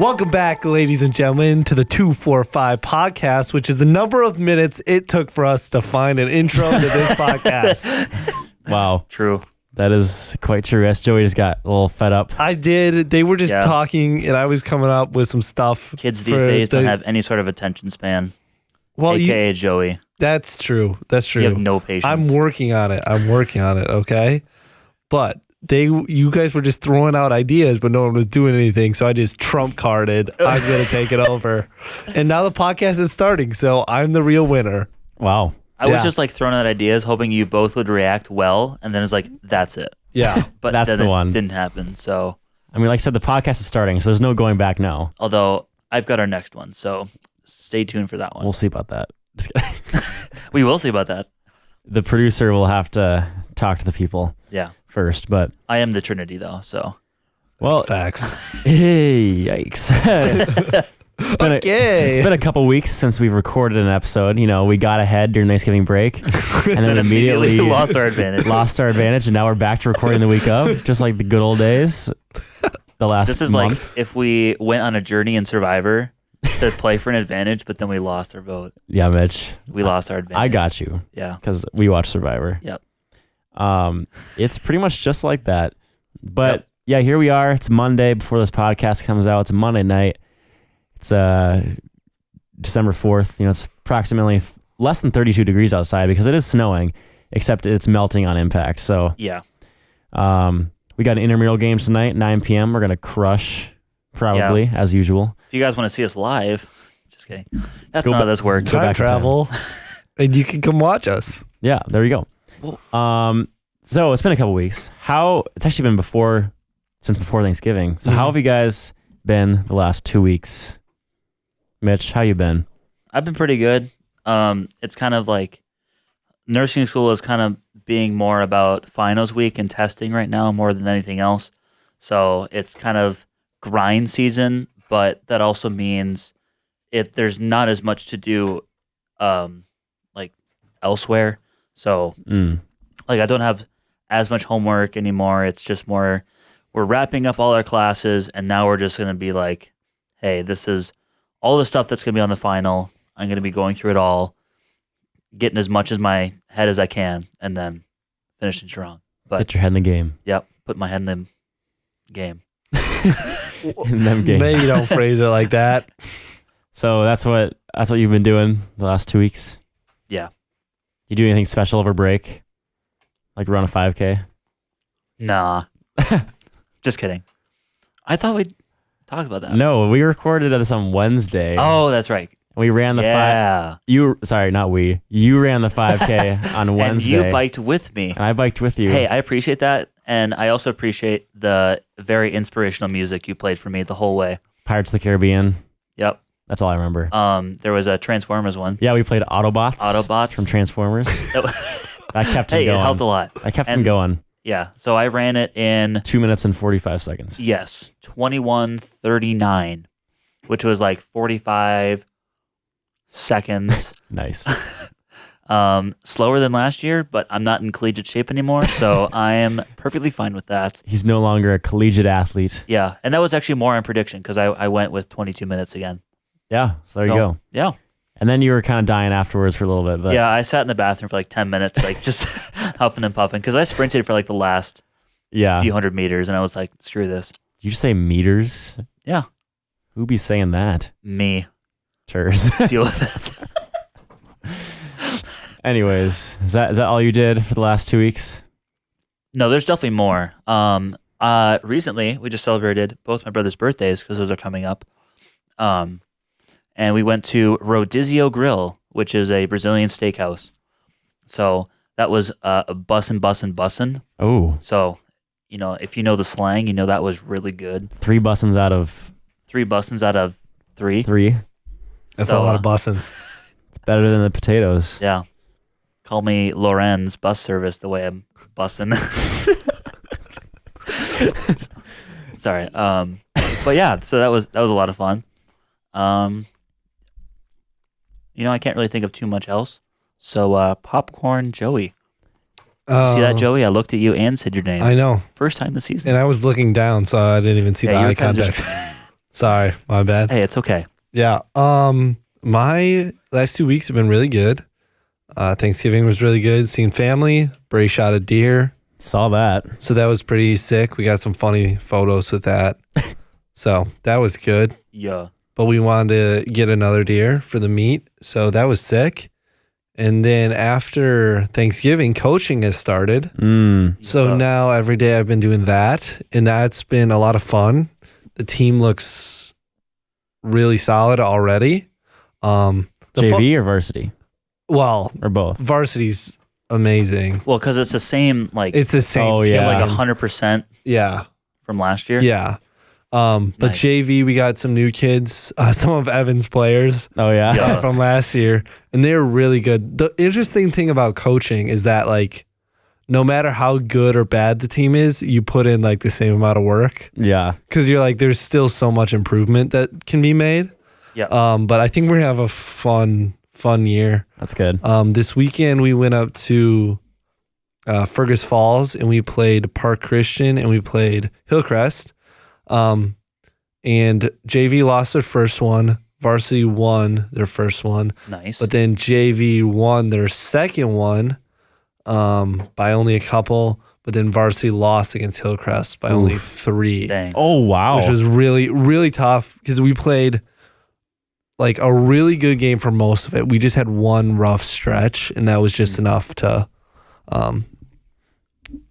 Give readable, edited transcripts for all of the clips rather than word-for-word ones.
Welcome back, ladies and gentlemen, to the 245 podcast, which is the number of minutes it took for us to find an intro to this podcast. Wow. True. That is quite true. Yes, Joey just got a little fed up. I did. They were just talking, and I was coming up with some stuff. Kids these days don't have any sort of attention span. Well, AKA Joey. That's true. That's true. You have no patience. I'm working on it. Okay? But you guys were just throwing out ideas, but no one was doing anything. So I just trump carded. I'm going to take it over. And now the podcast is starting. So I'm the real winner. Wow. I was just like throwing out ideas, hoping you both would react well. And then it's like, that's it. Yeah. But that's then the one. It didn't happen. So, I mean, like I said, the podcast is starting, so there's no going back now. although I've got our next one. So stay tuned for that one. We'll see about that. Just kidding. We will see about that. The producer will have to talk to the people Yeah. first, but I am the Trinity though. So well, Facts. hey, yikes. It's been a couple weeks since we've recorded an episode. You know, we got ahead during Thanksgiving break and then immediately lost our advantage. And now we're back to recording the week of, just like the good old days. The last This is month. like if we went on a journey in Survivor to play for an advantage, but then we lost our vote. Yeah, Mitch. We lost our advantage. I got you. Yeah. Because we watch Survivor. Yep. It's pretty much just like that. But yeah, here we are. It's Monday before this podcast comes out. It's a Monday night. It's December 4th. You know, it's approximately less than 32 degrees outside because it is snowing, except it's melting on impact. So Yeah. we got an intramural game tonight, 9 p.m. We're going to crush, probably, as usual. If you guys want to see us live, just kidding. That's Go not how back- this works. Go Time back in time. travel. And you can come watch us. Yeah, there you go. So it's been a couple weeks. It's actually been since before Thanksgiving. So how have you guys been the last 2 weeks? Mitch, how you been? I've been pretty good. It's kind of like nursing school is kind of being more about finals week and testing right now more than anything else. So it's kind of grind season, but that also means there's not as much to do like elsewhere. So like I don't have as much homework anymore. It's just more we're wrapping up all our classes and now we're just going to be like, hey, this is all the stuff that's going to be on the final. I'm going to be going through it all, getting as much as my head as I can, and then finishing strong. But Get your head in the game. yep, put my head in the game. In them games. Maybe don't phrase it like that. So that's what you've been doing the last 2 weeks? Yeah. You do anything special over break? Like run a 5K? Nah. Just kidding. I thought we'd talk about that. No, we recorded this on Wednesday. Oh, that's right. We ran the Yeah. You ran the 5K on Wednesday. And you biked with me. And I biked with you. Hey, I appreciate that. And I also appreciate the very inspirational music you played for me the whole way. Pirates of the Caribbean. Yep. That's all I remember. There was a Transformers one. Yeah, we played Autobots. Autobots. From Transformers. That kept him Hey, going. it helped a lot. That kept him And- going. Yeah. So I ran it in 2 minutes and 45 seconds. Yes, 21:39, which was like 45 seconds Nice. slower than last year, but I'm not in collegiate shape anymore, so I am perfectly fine with that. He's no longer a collegiate athlete. Yeah, and that was actually more on prediction because I went with 22 minutes again. Yeah, so there you go. Yeah. And then you were kind of dying afterwards for a little bit. But Yeah, I sat in the bathroom for like 10 minutes, like just huffing and puffing because I sprinted for like the last yeah. few hundred meters, and I was like, screw this. Did you just say meters? Yeah. Who'd be saying that? Me. Chers. Deal with it. Anyways, is that all you did for the last 2 weeks? No, there's definitely more. Recently, we just celebrated both my brother's birthdays because those are coming up. And we went to Rodizio Grill, which is a Brazilian steakhouse. So that was a bussin'. Oh, So, you know, if you know the slang, you know that was really good. 3 bussins out of 3 bussins out of 3. 3. That's So, a lot of bussing. It's better than the potatoes. Yeah. Call me Lorenz bus service the way I'm bussin'. Sorry. But yeah, so that was a lot of fun. You know, I can't really think of too much else. So, Popcorn Joey. See that, Joey? I looked at you and said your name. I know. First time this season. And I was looking down, so I didn't even see the you were eye kinda contact. Sorry, my bad. Hey, it's okay. Yeah. My last 2 weeks have been really good. Thanksgiving was really good. Seeing family. Bray shot a deer. Saw that. So that was pretty sick. We got some funny photos with that. So that was good. Yeah. But we wanted to get another deer for the meat. So that was sick. And then after Thanksgiving, coaching has started. So Yeah. now every day I've been doing that. And that's been a lot of fun. The team looks really solid already. The JV or varsity well, or both? varsity's amazing. Well, because it's the same, like, It's the same. Oh, team. you yeah. have like 100% Yeah. from last year. Yeah. But Nice. JV, we got some new kids, some of Evan's players Oh yeah. Yeah. from last year, and they're really good. The interesting thing about coaching is that, like, no matter how good or bad the team is, you put in like the same amount of work Yeah. because you're like, there's still so much improvement that can be made. Yeah. But I think we're gonna have a fun year. That's good. This weekend we went up to Fergus Falls and we played Park Christian and we played Hillcrest. And JV lost their first one. Varsity won their first one, Nice. but then JV won their second one by only a couple. But then Varsity lost against Hillcrest by only 3, Dang. Oh wow. which was really, really tough because we played like a really good game for most of it. We just had one rough stretch, and that was just enough to,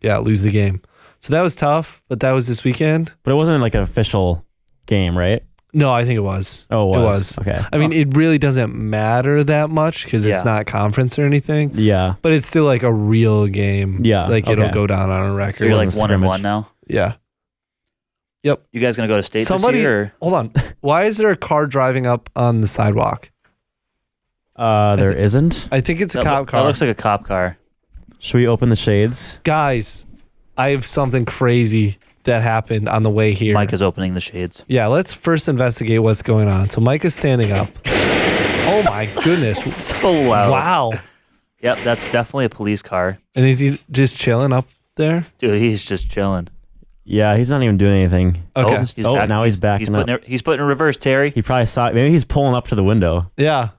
lose the game. So that was tough, but that was this weekend. But it wasn't like an official game, right? No, I think it was. Oh, It was. Okay. I mean, it really doesn't matter that much because it's Yeah. not conference or anything, Yeah. but it's still like a real game. Yeah, Like it'll okay. go down on a So record. you're like wasn't 1-1 scrimmage. now. Yeah. You guys gonna go to state Somebody, this year? Or? hold on. Why is there a car driving up on the sidewalk? There isn't. I think it's a That, cop car. that looks like a cop car. Should we open the shades? Guys, I have something crazy that happened on the way here. Mike is opening the shades. Yeah, let's first investigate what's going on. So Mike is standing up. Oh my goodness. So loud. Wow. Yep, that's definitely a police car. And is he just chilling up there? Dude, he's just chilling. Yeah, he's not even doing anything. Okay. Now he's backing He's putting it in reverse, Terry. He probably saw it. Maybe he's pulling up to the window. Yeah.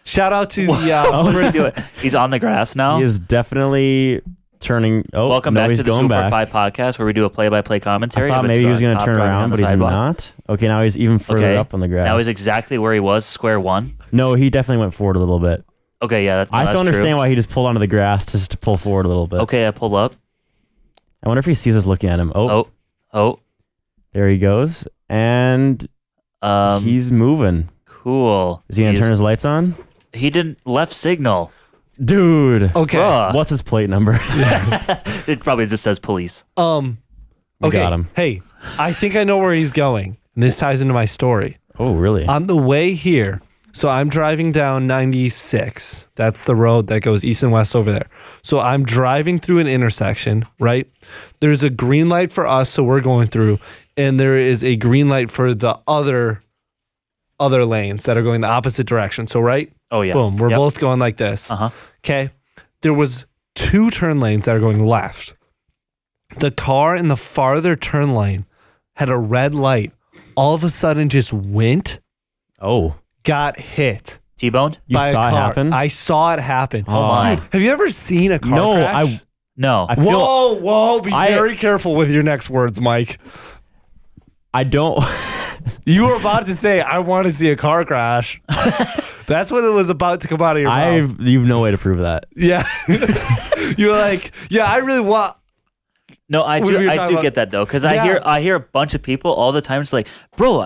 Shout out to the What is he doing? He's on the grass now. He is definitely turning. Oh, Welcome no, back he's to the going 2 for back. 5 podcast where we do a play-by-play commentary. I thought of a maybe he was going cop to turn driving around, on but the he's sidewalk. not. Okay, now he's even further Okay. up on the grass. Now he's exactly where he was, square one. No, he definitely went forward a little bit. Okay, yeah, I still understand why he just pulled onto the grass just to pull forward a little bit. Okay, I pull up. I wonder if he sees us looking at him. Oh, There he goes. And he's moving. cool. Is he going to turn his lights on? He didn't left signal. Dude. Okay. Bruh. What's his plate number? It probably just says police. We Okay. got him. Hey, I think I know where he's going. And this ties into my story. Oh, really? On the way here, so I'm driving down 96. That's the road that goes east and west over there. So I'm driving through an intersection, right? There's a green light for us, so we're going through, and there is a green light for the other lanes that are going the opposite direction. So right? Oh yeah. Boom. We're Yep. both going like this. Uh-huh. Okay. There was 2 turn lanes that are going left. The car in the farther turn lane had a red light. All of a sudden just went, Oh. got hit T-boned? You by saw a it car. happen? I saw it happen. Oh, my. Dude, have you ever seen a car No, crash? No. I feel Whoa, be I- very careful with your next words, Mike. I don't You were about to say, I want to see a car crash. That's what it was about to come out of your mouth. you've no way to prove that. Yeah. You were like, yeah, I really want. No, I We do. were I talking do about- get that though, because Yeah. I hear a bunch of people all the time. It's like, bro,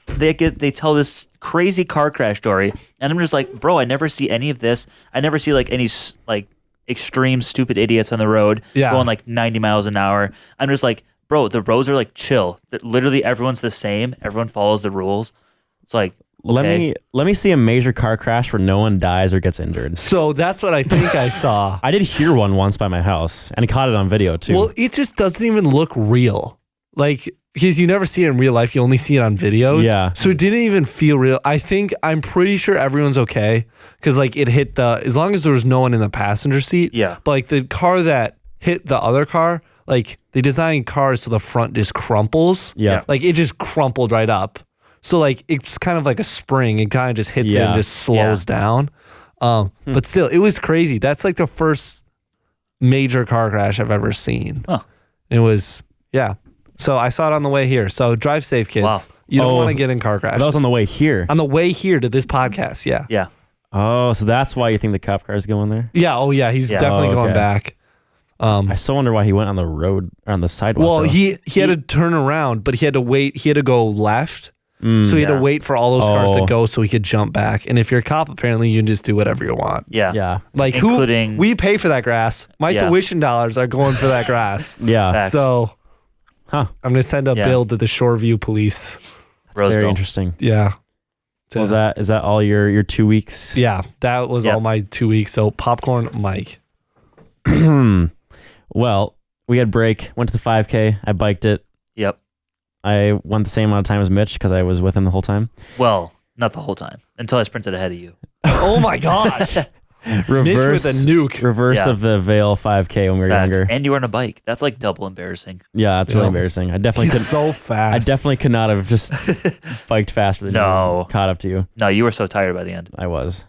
they tell this crazy car crash story, and I'm just like, bro, I never see any of this. I never see like any like extreme stupid idiots on the road Yeah. going like 90 miles an hour. I'm just like, bro, the roads are like chill. Literally, everyone's the same. Everyone follows the rules. It's like, okay. Let me see a major car crash where no one dies or gets injured. So that's what I think I saw. I did hear one once by my house and I caught it on video too. Well, it just doesn't even look real. Like, because you never see it in real life, you only see it on videos. Yeah. So it didn't even feel real. I'm pretty sure everyone's okay because like it hit as long as there was no one in the passenger seat. Yeah. But like the car that hit the other car, like they designed cars so the front just crumples. Yeah. Like it just crumpled right up. So like it's kind of like a spring. It kind of just hits it and just slows down. But still, it was crazy. That's like the first major car crash I've ever seen. Huh. It was, yeah. So I saw it on the way here. So drive safe, kids. Wow. You don't want to get in car crashes. That was on the way here. On the way here to this podcast, yeah. Yeah. Oh, so that's why you think the cop car is going there? Yeah, oh yeah, he's definitely Oh, going okay. back. I still wonder why he went on the road or on the sidewalk. Well, though. he had to turn around, but he had to wait. He had to go left. So he had to Yeah. wait for all those cars Oh. to go so he could jump back. And if you're a cop, apparently you can just do whatever you want. Yeah. Yeah. Like Including- we pay for that grass. My Yeah. tuition dollars are going for that grass. Yeah. Facts. So Huh. I'm gonna send a Yeah. bill to the Shoreview police. Very Roseville. interesting. Yeah. Well, is that all your 2 weeks? Yeah, that was Yep. all my 2 weeks. So popcorn, Mike. Well, we had break, went to the 5K. I biked it. Yep. I went the same amount of time as Mitch because I was with him the whole time. Well, not the whole time until I sprinted ahead of you. Oh my gosh. Mitch with a nuke. Reverse Yeah. of the Vale 5K when we were Facts. younger. And you were on a bike. That's like double embarrassing. Yeah, that's really Yeah. embarrassing. I definitely He's could. so fast. I definitely could not have just biked faster than No. you. Caught up to you. No, you were so tired by the end. I was.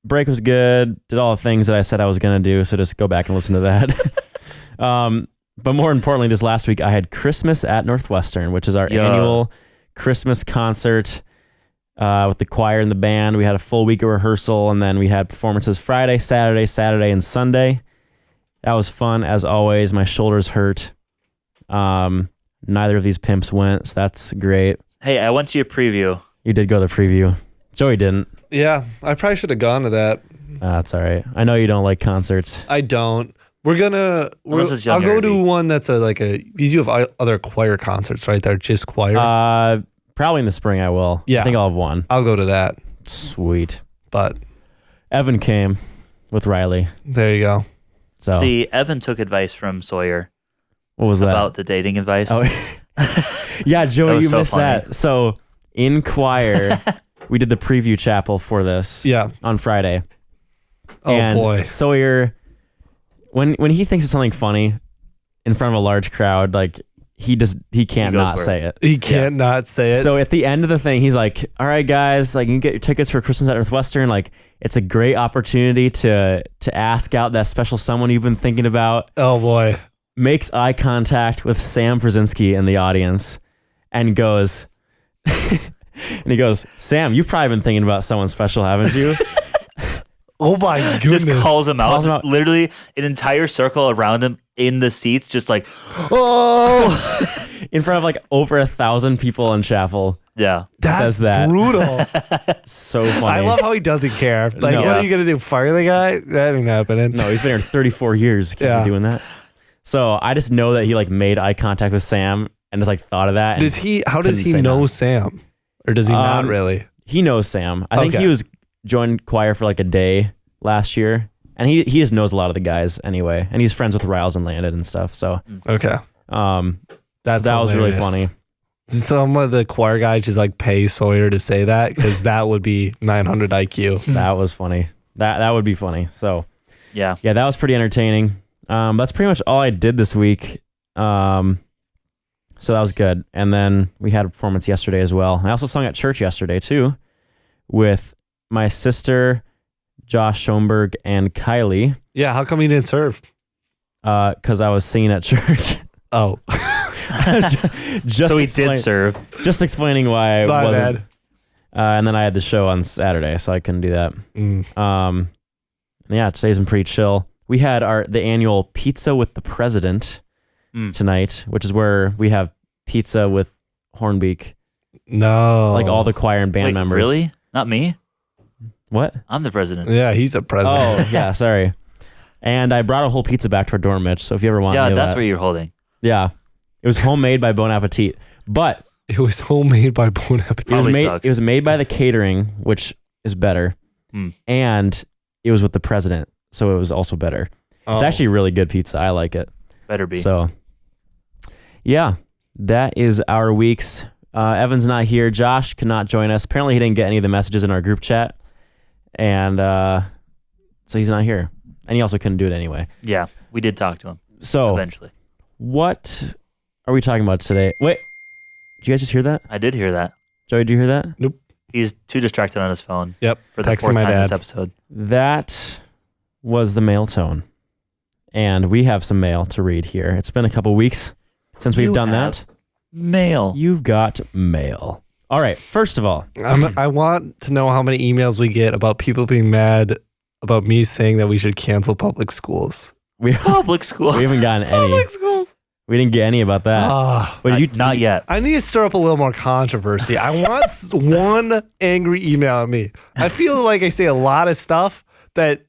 Break was good. Did all the things that I said I was gonna do. So just go back and listen to that. But more importantly, this last week I had Christmas at Northwestern, which is our Yeah. annual Christmas concert with the choir and the band. We had a full week of rehearsal, and then we had performances Friday, Saturday, and Sunday. That was fun as always. My shoulders hurt. Neither of these pimps went, so that's great. Hey, I went to your preview. You did go to the preview. Joey didn't. Yeah, I probably should have gone to that. That's all right. I know you don't like concerts. I don't. We're gonna. Unless it's I'll Young go to Irby. one that's because you have other choir concerts, right? They're just choir. Probably in the spring I will. Yeah. I think I'll have one. I'll go to that. Sweet. But Evan came with Riley. there you go. So See, Evan took advice from Sawyer what was that? about the dating advice. Oh, yeah, Joey, That was you so missed funny. that. So in choir, we did the preview chapel for this Yeah. on Friday. Oh and boy. Sawyer, when he thinks it's something funny in front of a large crowd, like he can't goes not for say it. He can't not say it. So at the end of the thing, he's like, "All right, guys, like you can get your tickets for Christmas at Northwestern. Like it's a great opportunity to ask out that special someone you've been thinking about." oh boy. Makes eye contact with Sam Brzezinski in the audience, and goes, "Sam, you've probably been thinking about someone special, haven't you?" Oh my Just goodness. calls him out. Calls him out. Literally, an entire circle around him in the seats, just like, oh, In front of like over 1,000 people in chapel. yeah. That's says that. brutal. So funny. I love how he doesn't care. Like, No. what are you gonna do? Fire the guy? That ain't happening. No, he's been here 34 years. Can't Yeah. be doing that. So I just know that he like made eye contact with Sam and just like thought of that. And Does he? How does couldn't he say know no. Sam? Or does he not really? He knows Sam. I think Okay. he was joined choir for like a day last year, and he just knows a lot of the guys anyway, and he's friends with Riles and Landon and stuff. So Okay. so That's that was really hilarious. funny. Some of the choir guys just like pay Sawyer to say that because that would be 900 IQ. That was funny. That would be funny. So Yeah. yeah, that was pretty entertaining. That's pretty much all I did this week. So that was good. And then we had a performance yesterday as well. And I also sung at church yesterday too, with my sister, Josh Schoenberg, and Kylie, Yeah. How come he didn't serve? because I was singing at church. Oh, just So he explain- did serve. Just explaining why I my wasn't. bad. And then I had the show on Saturday, so I couldn't do that. Yeah, today's been pretty chill. We had the annual Pizza with the President tonight, which is where we have pizza with Hornbeak, No. like all the choir and band Wait, members. really? Not me? What? I'm the president. Yeah, he's a president. Oh, yeah, sorry. And I brought a whole pizza back to our dorm, Mitch. So if you ever want Yeah, any of that's that. what you're holding. Yeah. It was homemade by Bon Appetit. But It was homemade by Bon Appetit. Probably sucks. it was made by the catering, which is better. And it was with the president, so it was also better. It's Oh. actually really good pizza. I like it. Better be. So, yeah, that is our weeks. Evan's not here. Josh could not join us. Apparently, he didn't get any of the messages in our group chat, and so he's not here. And he also couldn't do it anyway. Yeah, we did talk to him. So, eventually. what are we talking about today? Wait, did you guys just hear that? I did hear that. Joey, did you hear that? He's too distracted on his phone Yep. for the Texting fourth my time dad. this episode. That was the mail tone. And we have some mail to read here. It's been a couple weeks since we've You done have that. Mail. You've got mail. All right, first of all, I want to know how many emails we get about people being mad about me saying that we should cancel public schools. we Public school. we haven't gotten any. Public schools. We didn't get any about that. Ah, But you Not yet. I need to stir up a little more controversy. I want one angry email at me. I feel like I say a lot of stuff that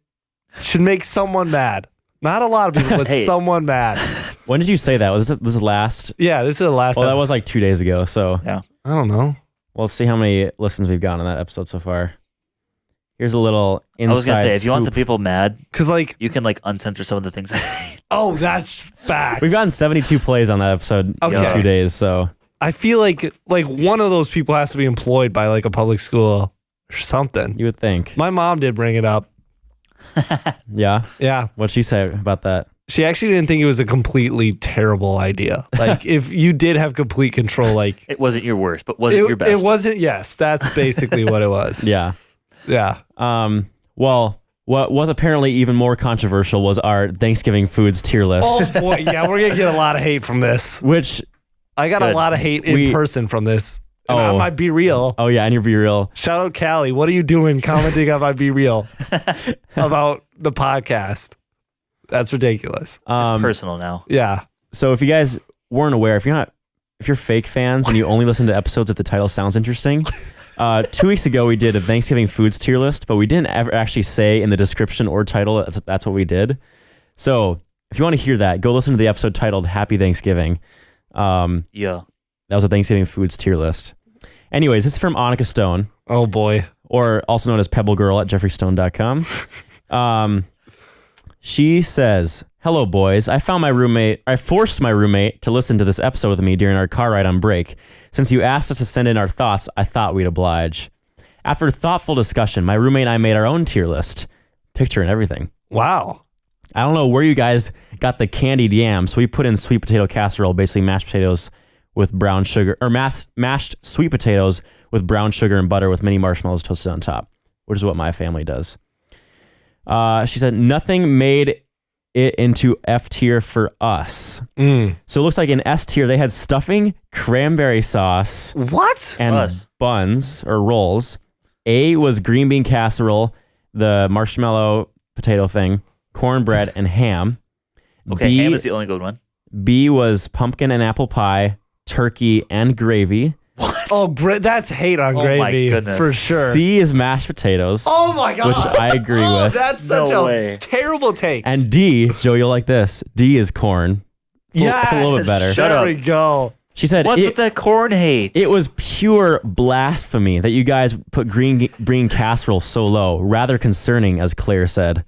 should make someone mad. Not a lot of people, but Hey. someone mad. When did you say that? Was this is last? Yeah, this is the last Well, that episode. was like 2 days ago. So Yeah. I don't know. we'll see how many listens we've gotten on that episode so far. Here's a little inside I was gonna say, if you want some scoop. people mad, Because, like, you can like uncensor some of the things. I say. oh, that's facts. We've gotten 72 plays on that episode in Okay. 2 days. So I feel like one of those people has to be employed by like a public school or something. you would think. My mom did bring it up. Yeah. Yeah. What'd she say about that? She actually didn't think it was a completely terrible idea. Like if you did have complete control, like It wasn't your worst, but wasn't your best. It wasn't. Yes, that's basically what it was. Yeah. Yeah. Well, what was apparently even more controversial was our Thanksgiving foods tier list, Oh boy, yeah, we're gonna get a lot of hate from this. which, I got a Good. lot of hate in We- person from this. And Oh. on my Be Real. oh yeah, and your Be Real. Shout out Callie. What are you doing commenting on my Be Real about the podcast? That's ridiculous. It's personal now. Yeah. So if you guys weren't aware, if you're fake fans and you only listen to episodes if the title sounds interesting, 2 weeks ago we did a Thanksgiving foods tier list, but we didn't ever actually say in the description or title that's what we did. So if you want to hear that, go listen to the episode titled Happy Thanksgiving. Yeah. That was a Thanksgiving foods tier list. Anyways, this is from Annika Stone, Oh boy. or also known as Pebble Girl at jeffreystone.com. She says, "Hello, boys. I forced my roommate to listen to this episode with me during our car ride on break. Since you asked us to send in our thoughts, I thought we'd oblige. After thoughtful discussion, my roommate and I made our own tier list, picture and everything. Wow. I don't know where you guys got the candied yams. So we put in sweet potato casserole, basically mashed potatoes with brown sugar, or mashed sweet potatoes with brown sugar and butter with mini marshmallows toasted on top, which is what my family does. She said, nothing made it into F tier for us. So it looks like in S tier, they had stuffing, cranberry sauce, What? and Us. buns or rolls. A was green bean casserole, the marshmallow potato thing, cornbread, and ham. Okay, ham is the only good one. B was pumpkin and apple pie, turkey, and gravy. Oh, that's hate on Oh my gravy goodness. for sure. C is mashed potatoes. Oh my god. Which I agree with. That's such No a way. terrible take. And D, Joe, you'll like this. D is corn. Yeah, It's a little bit better. Shut there up. we go. She said What's with that corn hate? it was pure blasphemy that you guys put green bean casserole so low. Rather concerning, as Claire said.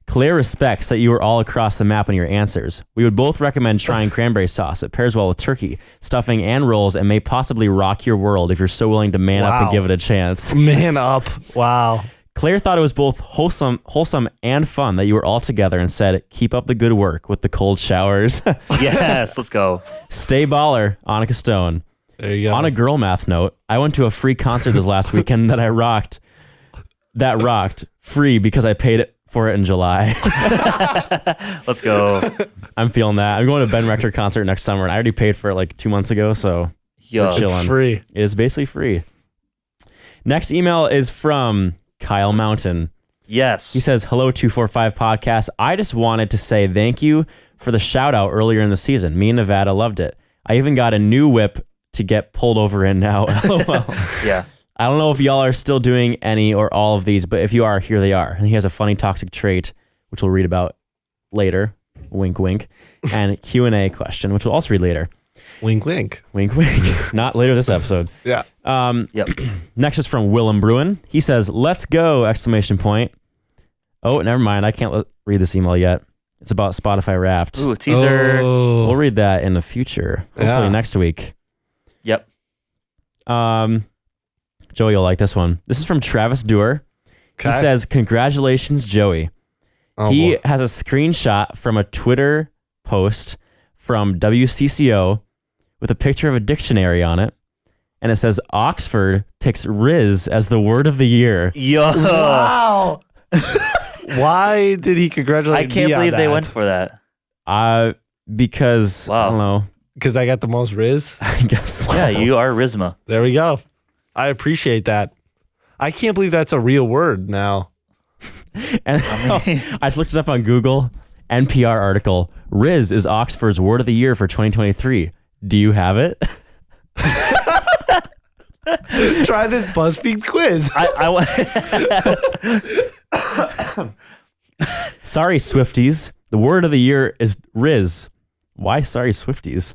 Claire respects that you were all across the map in your answers. We would both recommend trying cranberry sauce. It pairs well with turkey, stuffing, and rolls, and may possibly rock your world if you're so willing to man up and Wow. give it a chance. Man up. Wow. Claire thought it was both wholesome and fun that you were all together and said, keep up the good work with the cold showers. Yes, let's go. Stay baller, Annika Stone. There you go. On a girl math note, I went to a free concert this last weekend that rocked free because I paid for it in July. Let's go. I'm feeling that. I'm going to Ben Rector concert next summer, and I already paid for it like 2 months ago, so Yo. Chill. it's chilling. free. it is basically free. Next email is from Kyle Mountain. Yes. He says, hello, 245 podcast. I just wanted to say thank you for the shout out earlier in the season. Me and Nevada loved it. I even got a new whip to get pulled over in now. LOL. Yeah. I don't know if y'all are still doing any or all of these, but if you are, here they are. And he has a funny toxic trait, which we'll read about later. Wink, wink. And Q&A question, which we'll also read later. Wink, wink. Wink, wink. Not later this episode. Yeah. Yep. Next is from Willem Bruin. He says, let's go, exclamation point. Oh, never mind. I can't read this email yet. It's about Spotify Wrapped. Ooh, teaser. Oh. We'll read that in the future. Hopefully Yeah. next week. Yep. Joey, you'll like this one. This is from Travis Dewar. He says, congratulations, Joey. Oh, He boy. has a screenshot from a Twitter post from WCCO with a picture of a dictionary on it. And it says Oxford picks Riz as the word of the year. Yo, Wow. Why did he congratulate I can't me on believe they that? went for that. Because, I don't know, Because I got the most Riz? I guess so. Yeah, you are Rizma. There we go. I appreciate that. I can't believe that's a real word now. And I just looked it up on Google. NPR article, Riz is Oxford's word of the year for 2023. Do you have it? Try this BuzzFeed quiz. Sorry, Swifties. The word of the year is Riz. Why sorry, Swifties?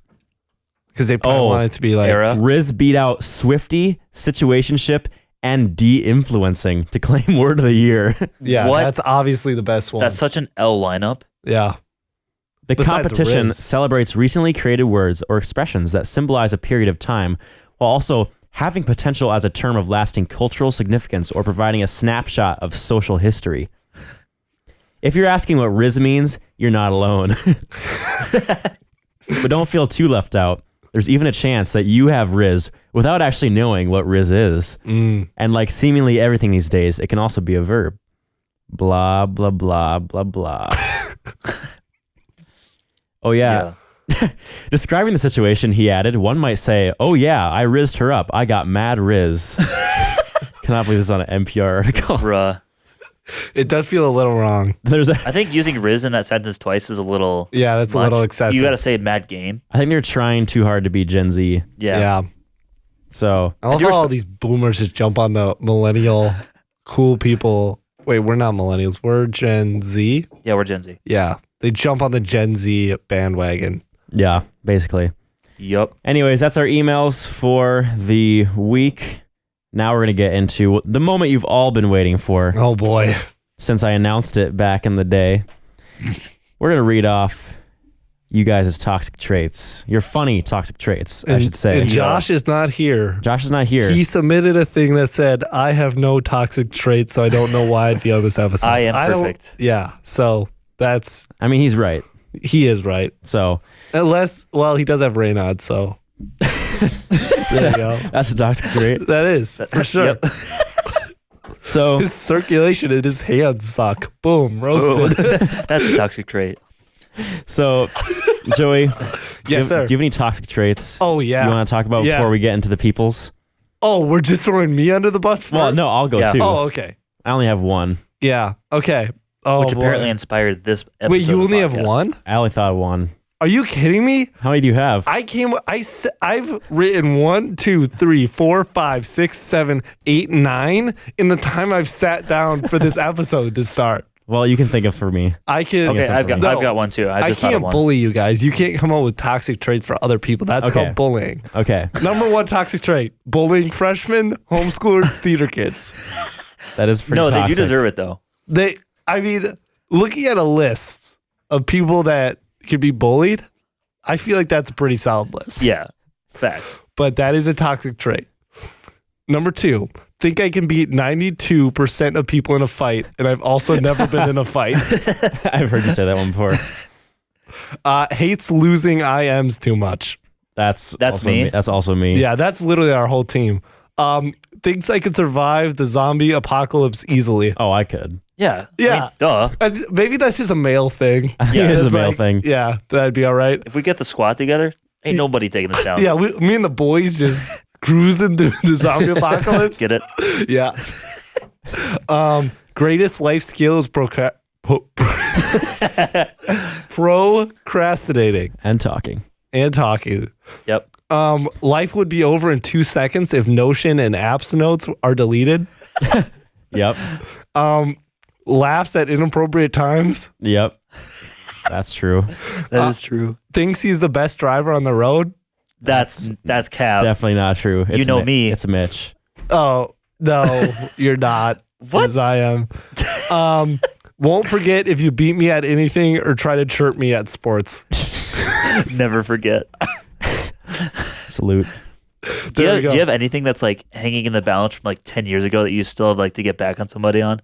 Because they probably want it to be like era. Riz beat out Swifty, Situationship, and De-influencing to claim word of the year. Yeah, What? that's obviously the best one. That's such an L lineup. Yeah. The Besides competition Riz. celebrates recently created words or expressions that symbolize a period of time while also having potential as a term of lasting cultural significance or providing a snapshot of social history. If you're asking what Riz means, you're not alone. But don't feel too left out. There's even a chance that you have Riz without actually knowing what Riz is. And like seemingly everything these days, it can also be a verb. Blah, blah, blah, blah, blah. Oh, yeah. Describing the situation, he added, one might say, oh, yeah, I rizzed her up. I got mad Riz. Cannot believe this is on an NPR article. Bruh. It does feel a little wrong. There's I think using Riz in that sentence twice is a little Yeah, that's much. a little excessive. You got to say mad game. I think they're trying too hard to be Gen Z. Yeah. So I love how all these boomers just jump on the millennial cool people. Wait, we're not millennials. We're Gen Z. Yeah, we're Gen Z. Yeah. They jump on the Gen Z bandwagon. yeah, basically. Yup. Anyways, that's our emails for the week. Now we're going to get into the moment you've all been waiting for Oh, boy. since I announced it back in the day. We're going to read off you guys' toxic traits. Your funny toxic traits, I should say. And Josh is not here. Josh is not here. He submitted a thing that said, I have no toxic traits, so I don't know why I'd be on this episode. I am don't- perfect. Yeah. So that's, I mean, he's right. he is right. So Unless, well, he does have Raynaud, so. There you go. that's a toxic trait. That is, for sure. Yep. So His circulation in his hands suck. Boom. Roasted. That's a toxic trait. So, Joey, Yes, sir. Do you have any toxic traits Oh, yeah. you want to talk about Yeah. before we get into the peoples? Oh, we're just throwing me under the bus? Well, no, I'll go Yeah. too. Oh, okay. I only have one. Yeah. Okay. Oh, Which boy. apparently inspired this episode. Wait, you of the only have podcast. one? I only thought of one. Are you kidding me? How many do you have? I've written 1, 2, 3, 4, 5, 6, 7, 8, 9 in the time I've sat down for this episode to start. Well, you can think of for me. I can. Okay, I've got No, one too. I I just thought of can't one. bully you guys. You can't come up with toxic traits for other people. That's Okay. called bullying. Okay, Number one toxic trait: bullying freshmen, homeschoolers, theater kids. that is pretty No, toxic. they do deserve it though. I mean, looking at a list of people that could be bullied, I feel like that's a pretty solid list. Yeah, facts. But that is a toxic trait. Number 2, think I can beat 92% of people in a fight, and I've also never been in a fight. I've heard you say that one before. Hates losing IMs too much. That's also me. That's also me. Yeah, that's literally our whole team. Thinks I could survive the zombie apocalypse easily. Oh, I could. Yeah. Yeah. I mean, duh. And maybe that's just a male thing. I think it is It's a male thing. Yeah, that'd be all right. If we get the squad together, ain't nobody taking us down. Yeah, me and the boys just cruising through the zombie apocalypse. Get it? Yeah. Greatest life skill is procrastinating And talking. and talking. Yep. Life would be over in 2 seconds if Notion and Apps Notes are deleted. Yep. Laughs at inappropriate times. Yep. That's true. That is true. Thinks he's the best driver on the road. That's Cap. Definitely not true. It's know me. It's Mitch. Oh, no, you're not. What? As I am. Won't forget if you beat me at anything or try to chirp me at sports. Never forget. Salute. There we go. Do you have anything that's like hanging in the balance from like 10 years ago that you still have like to get back on somebody on?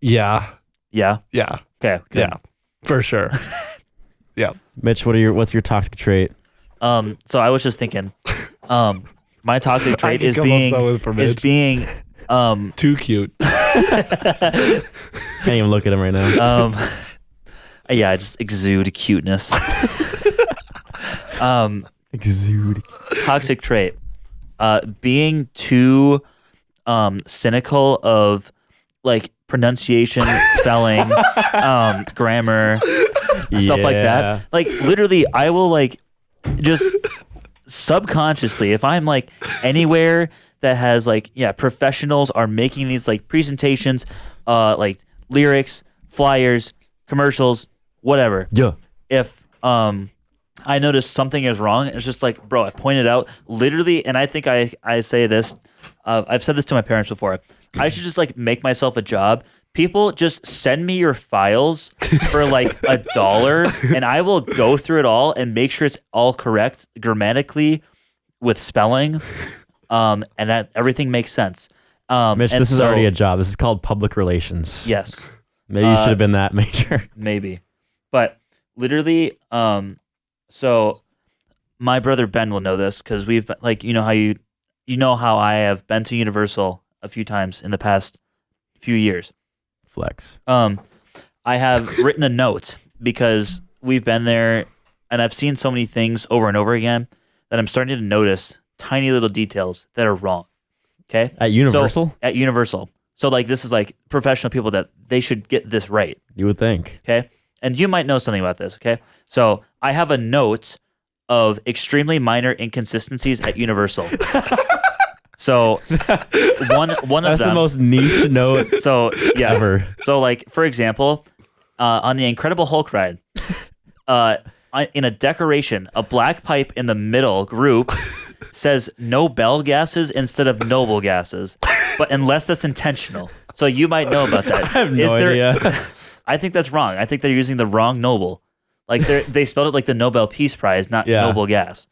Yeah. Yeah. Yeah. Okay. Good. Yeah. For sure. Yeah. Mitch, what's your toxic trait? So I was just thinking, my toxic trait can is come up with something for Mitch. being Too cute. Can't even look at him right now. yeah, I just exude cuteness. Exude. Toxic trait. Being too cynical of like pronunciation, spelling, grammar, stuff like that. Like literally I will like just subconsciously, if I'm like anywhere that has like professionals are making these like presentations, like lyrics, flyers, commercials, whatever. Yeah. If I notice something is wrong, it's just like, bro, I pointed out literally, and I think I say this, I've said this to my parents before. I should just like make myself a job. People just send me your files for like $1, and I will go through it all and make sure it's all correct grammatically with spelling, and that everything makes sense. Mitch, this is already a job. This is called public relations. Yes. Maybe you should have been that major. Maybe. But literally, so my brother Ben will know this because we've been, like, you know how I have been to Universal a few times in the past few years. Flex. I have written a note because we've been there and I've seen so many things over and over again that I'm starting to notice tiny little details that are wrong. Okay? At Universal? So, at Universal. So like this is like professional people that they should get this right. You would think. Okay? And you might know something about this, okay? So I have a note of extremely minor inconsistencies at Universal. So one of That's them. the most niche note So yeah. ever. So like for example, on the Incredible Hulk ride, in a decoration, a black pipe in the middle group says Nobel gases instead of noble gases, but unless that's intentional. So you might know about that. I have no idea. I think that's wrong. I think they're using the wrong Nobel. Like they spelled it like the Nobel Peace Prize, not noble gas.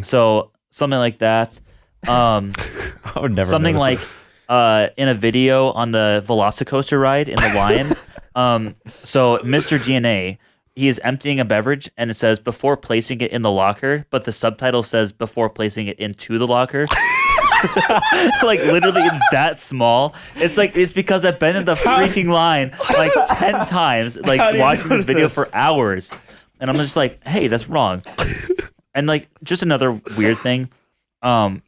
So something like that. I would never. Something like in a video on the Velocicoaster ride in the Lion. So Mr. DNA, he is emptying a beverage and it says before placing it in the locker, but the subtitle says before placing it into the locker. Like literally that small. It's like it's because I've been in the freaking line like 10 times, like watching this video for hours, and I'm just like, hey, that's wrong. And like just another weird thing, one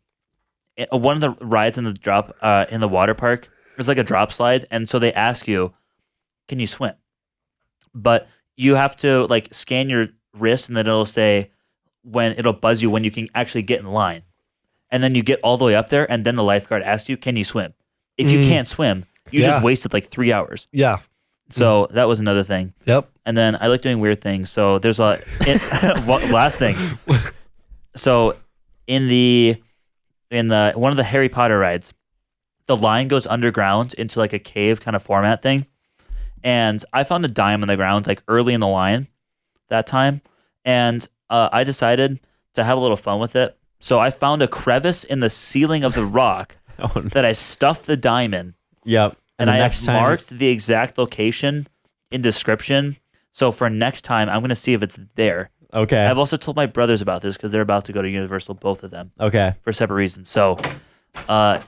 of the rides in the water park, there's like a drop slide, and so they ask you, can you swim? But you have to like scan your wrist, and then it'll say it'll buzz you when you can actually get in line. And then you get all the way up there, and then the lifeguard asks you, can you swim? If you can't swim, you just wasted like 3 hours. Yeah. So that was another thing. Yep. And then I like doing weird things. So there's last thing. So in one of the Harry Potter rides, the line goes underground into like a cave kind of format thing. And I found a dime on the ground like early in the line that time. And I decided to have a little fun with it. So I found a crevice in the ceiling of the rock that I stuffed the dime in. Yep. And I have marked the exact location in description. So for next time, I'm going to see if it's there. Okay. I've also told my brothers about this because they're about to go to Universal, both of them. Okay. For separate reasons. So,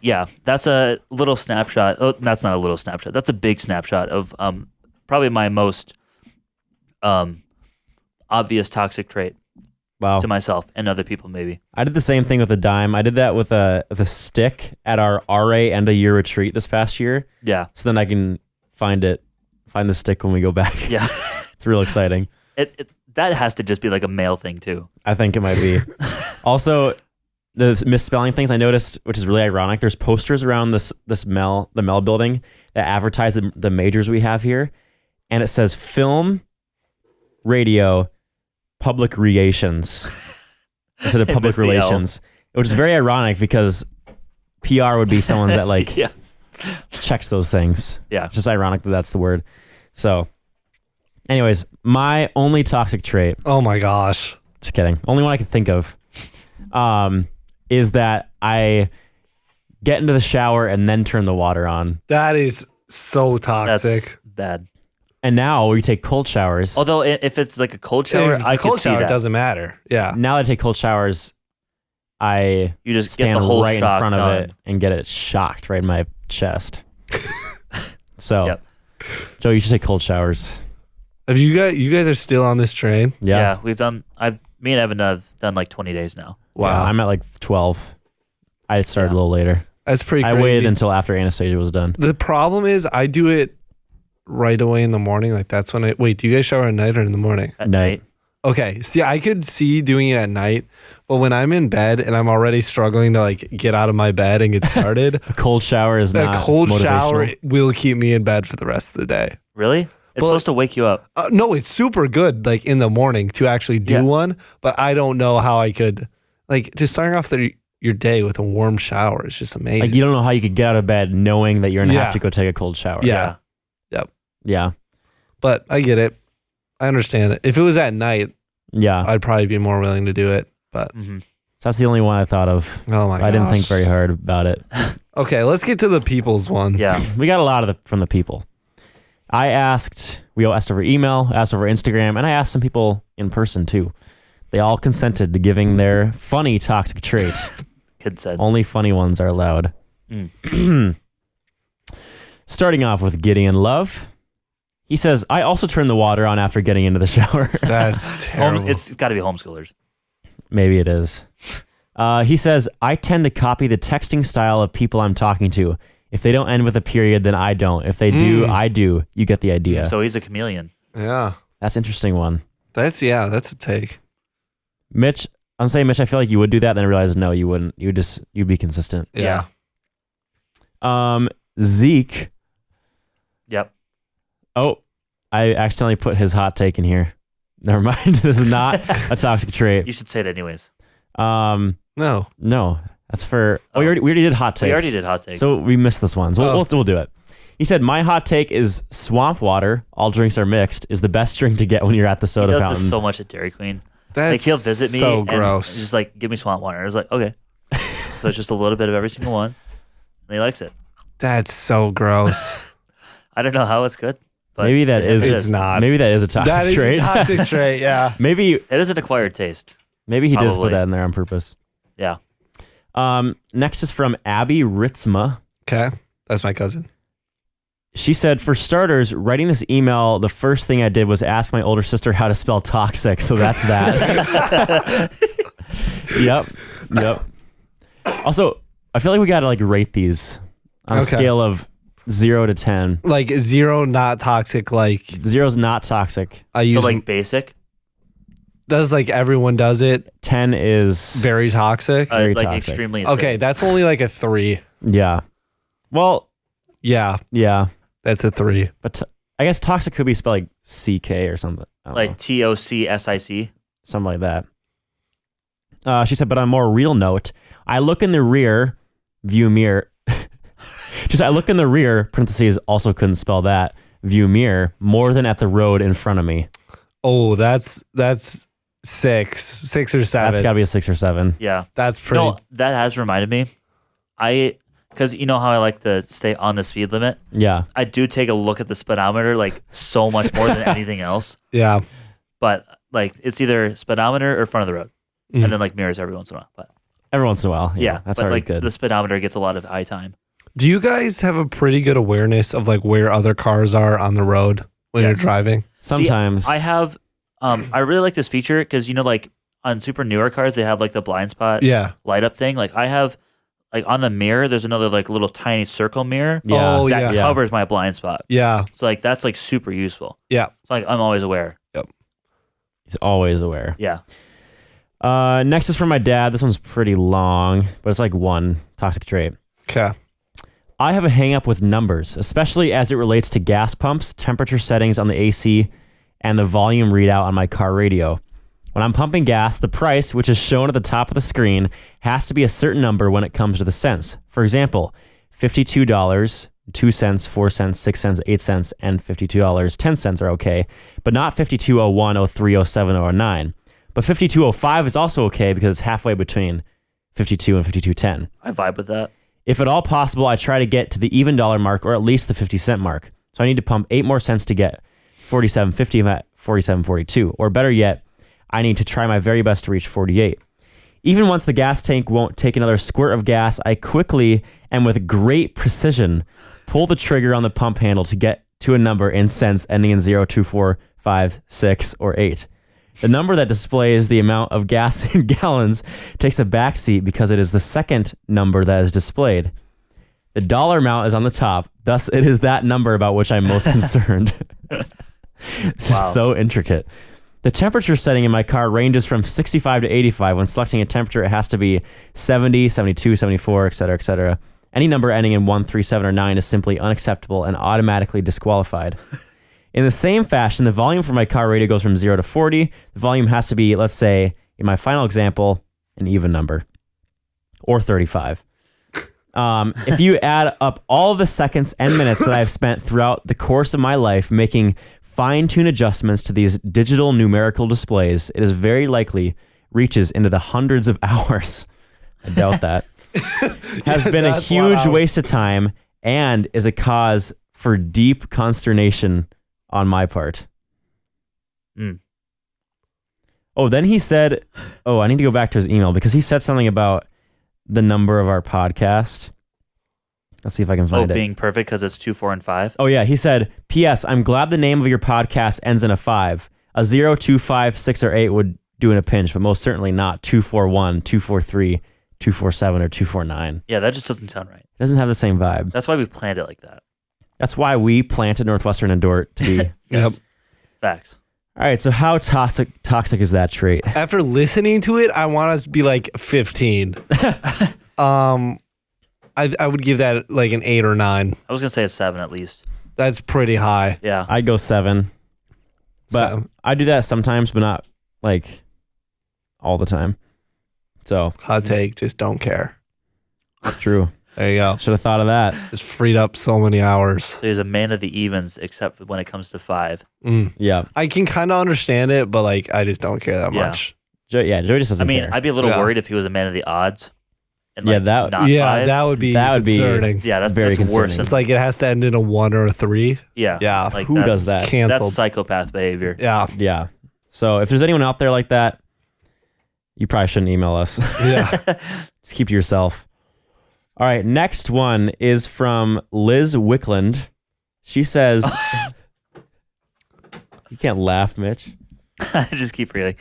yeah, that's a little snapshot. Oh, that's not a little snapshot. That's a big snapshot of probably my most obvious toxic trait. Wow. To myself and other people, maybe. I did the same thing with a dime. I did that with a stick at our RA end of year retreat this past year. Yeah. So then I can find the stick when we go back. Yeah. It's real exciting. That has to just be like a male thing too. I think it might be. Also, the misspelling things I noticed, which is really ironic. There's posters around the Mel building that advertise the majors we have here, and it says film, radio, public relations instead of public relations, which is very ironic because PR would be someone that like checks those things. Yeah. It's just ironic that that's the word. So anyways, my only toxic trait. Oh my gosh. Just kidding. Only one I can think of is that I get into the shower and then turn the water on. That is so toxic. That's bad. And now we take cold showers. Although if it's like a cold shower, If it's I a can cold see shower, that. it doesn't matter. Yeah. Now that I take cold showers, I You just stand get the whole right in shock front of done. it and get it shocked right in my chest. So, Yep. Joe, you should take cold showers. Have you guys are still on this train? Yeah, we've done. Me and Evan have done like 20 days now. Wow. Yeah, I'm at like 12. I started a little later. That's pretty I crazy. waited until after Anastasia was done. The problem is I do it right away in the morning. Like that's when wait, do you guys shower at night or in the morning? At Night. night. Okay. See, I could see doing it at night, but when I'm in bed and I'm already struggling to like get out of my bed and get started, A cold shower is that not cold shower motivational. will keep me in bed for the rest of the day. Really? It's Well, supposed to wake you up. No, it's super good like in the morning to actually do Yeah. one, but I don't know how I could like just starting off your day with a warm shower is just amazing. Like you don't know how you could get out of bed knowing that you're gonna Yeah. have to go take a cold shower. yeah. Yeah. But I get it. I understand it. If it was at night, Yeah. I'd probably be more willing to do it. But Mm-hmm. So that's the only one I thought of. oh my god. I didn't think very hard about it. Okay, let's get to the people's one. Yeah. We got a lot of from the people. We asked over email, asked over Instagram, and I asked some people in person too. They all consented to giving their funny toxic traits. Kid said. Only funny ones are allowed. Starting off with Gideon Love. He says, I also turn the water on after getting into the shower. That's terrible. It's got to be homeschoolers. Maybe it is. He says, I tend to copy the texting style of people I'm talking to. If they don't end with a period, then I don't. If they do, I do. You get the idea. So he's a chameleon. yeah. That's an interesting one. That's a take. Mitch, I'm saying, Mitch, I feel like you would do that. Then I realized, no, you wouldn't. You'd be consistent. Yeah. Zeke. Yep. Oh, I accidentally put his hot take in here. Never mind. This is not a toxic trait. You should say it anyways. No. No, that's for. Oh, we already did hot takes. We already did hot takes. So we missed this one. So we'll do it. He said, my hot take is swamp water, all drinks are mixed, is the best drink to get when you're at the he soda does fountain. this so much at Dairy Queen. That's Like he'll visit me so and gross. just like give me swamp water. I was like, okay. So it's just a little bit of every single one. And he likes it. That's so gross. I don't know how it's good. But Maybe that to him is. it It's not. Maybe that is a toxic That is trait. a toxic trait, yeah. maybe It is an acquired taste. he did put Probably. that in there on purpose. Yeah. Next is from Abby Ritzma. Okay. That's my cousin. She said, for starters, writing this email, the first thing I did was ask my older sister how to spell toxic. So that's that. Yep. Also, I feel like we got to like rate these on a Okay. scale of 0 to 10. Like 0 not toxic, like 0 is not toxic. I use So like basic, that's like everyone does it. 10 is Very toxic. Very like toxic. extremely acidic. Okay, that's only like a 3. yeah. Well, Yeah, yeah, that's a 3. but I guess toxic could be spelled like CK or something. I don't know. Like TOCSIC. Something like that. She said, but on a more real note, I look in the rear view mirror. She said, I look in the rear, parentheses, also couldn't spell that, view mirror, more than at the road in front of me. Oh, that's 6 or 7. That's got to be a 6 or 7. Yeah. That's pretty. No, that has reminded me. Because you know how I like to stay on the speed limit? Yeah. I do take a look at the speedometer like so much more than anything else. Yeah. But like it's either speedometer or front of the road. And then like mirrors every once in a while. But Every once in a while. yeah, That's but already like good. the speedometer gets a lot of eye time. Do you guys have a pretty good awareness of like where other cars are on the road when you're Yes. driving? Sometimes. See, I have I really like this feature because you know like on super newer cars they have like the blind spot Yeah. light up thing. Like I have like on the mirror there's another like little tiny circle mirror Yeah. Oh, that yeah. covers my blind spot. Yeah. So like that's like super useful. Yeah. So like I'm always aware. He's always aware. Yeah. Next is from my dad. This one's pretty long, but it's like one toxic trait. Okay. I have a hang up with numbers, especially as it relates to gas pumps, temperature settings on the AC, and the volume readout on my car radio. When I'm pumping gas, the price, which is shown at the top of the screen, has to be a certain number when it comes to the cents. For example, $52, 2 cents, 4 cents, 6 cents, 8 cents, and $52, 10 cents are okay, but not 52.01, 03, 07, or 09. But 52.05 is also okay because it's halfway between 52 and 52.10. I vibe with that. If at all possible, I try to get to the even dollar mark or at least the 50 cent mark. So I need to pump 8 more cents to get 47.50, I'm at 47.42. Or better yet, I need to try my very best to reach 48. Even once the gas tank won't take another squirt of gas, I quickly and with great precision pull the trigger on the pump handle to get to a number in cents ending in 0, 2, 4, 5, 6, or 8. The number that displays the amount of gas in gallons takes a backseat because it is the second number that is displayed. The dollar amount is on the top, thus it is that number about which I'm most concerned. This is so intricate. The temperature setting in my car ranges from 65 to 85. When selecting a temperature, it has to be 70, 72, 74, etc., etc. Any number ending in 1, 3, 7, or 9 is simply unacceptable and automatically disqualified. In the same fashion, the volume for my car radio goes from 0 to 40. The volume has to be, let's say, in my final example, an even number, or 35. If you add up all the seconds and minutes that I've spent throughout the course of my life making fine-tune adjustments to these digital numerical displays, it is very likely reaches into the hundreds of hours. I doubt that. Has been a huge waste of time and is a cause for deep consternation on my part. Oh, then he said, I need to go back to his email because he said something about the number of our podcast. Let's see if I can find it. Being perfect because it's 2, 4, and 5. Oh yeah, he said, P.S. I'm glad the name of your podcast ends in a 5. A 0, 2, 5, 6, or 8 would do in a pinch, but most certainly not 241, 243, 247, or 249. Yeah, that just doesn't sound right. It doesn't have the same vibe. That's why we planned it like that. That's why we planted Northwestern and Dort to be. Yes. Facts. All right, so how toxic is that trait? After listening to it, I want us to be like 15. I would give that like an 8 or 9. I was going to say a 7 at least. That's pretty high. Yeah. I'd go 7. But I do that sometimes, but not like all the time. So hot take, just don't care. That's true. There you go. Should have thought of that. Just freed up so many hours. So he's a man of the evens, except when it comes to 5. Yeah. I can kind of understand it, but like I just don't care that much. Joey just doesn't care. I'd be a little worried if he was a man of the odds. And that would be concerning. Yeah, that's very that's worse. concerning. It's like it has to end in a 1 or a 3. Yeah. Yeah. Like who does that? Canceled. That's psychopath behavior. Yeah. Yeah. So if there's anyone out there like that, you probably shouldn't email us. Yeah. Just keep to yourself. All right. Next one is from Liz Wickland. She says, you can't laugh, Mitch. I just keep reading.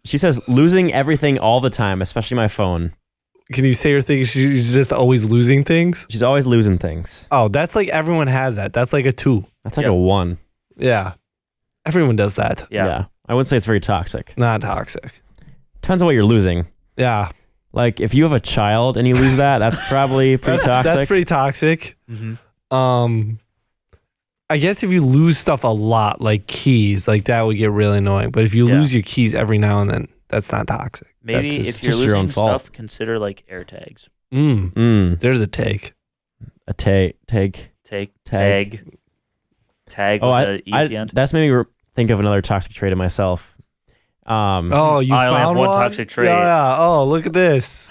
She says, losing everything all the time, especially my phone. Can you say your thing? She's just always losing things? She's always losing things. Oh, that's like everyone has that. That's like a 2. That's like a 1. Yeah. Everyone does that. Yeah. I wouldn't say it's very toxic. Not toxic. Depends on what you're losing. Yeah. Like if you have a child and you lose that, that's probably pretty toxic. That's pretty toxic. Mm-hmm. I guess if you lose stuff a lot, like keys, like that would get really annoying. But if you lose your keys every now and then, that's not toxic. Maybe that's if you're just your own losing fault. stuff, consider like air tags. There's a take. A tag. Tag. Oh, with the E at the end. That's made me think of another toxic trait of myself. You I only have found one toxic trait. Yeah. Oh, look at this.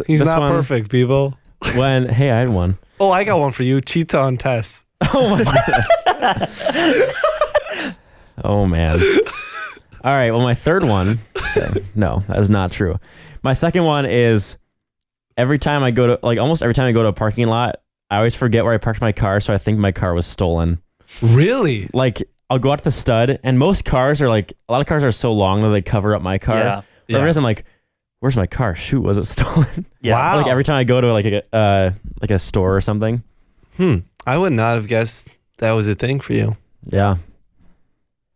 He's not one, perfect, people. I had one. Oh, I got one for you. Cheats on tests. Oh my goodness. Oh man. All right. Well, my third one. No, that is not true. My second one is almost every time I go to a parking lot, I always forget where I parked my car, so I think my car was stolen. Really? Like I'll go out to the stud, and most cars are like, a lot of cars are so long that they cover up my car. Yeah. For some reason, I'm like, where's my car? Shoot, was it stolen? Yeah. Wow. Like every time I go to like a store or something. I would not have guessed that was a thing for you. Yeah.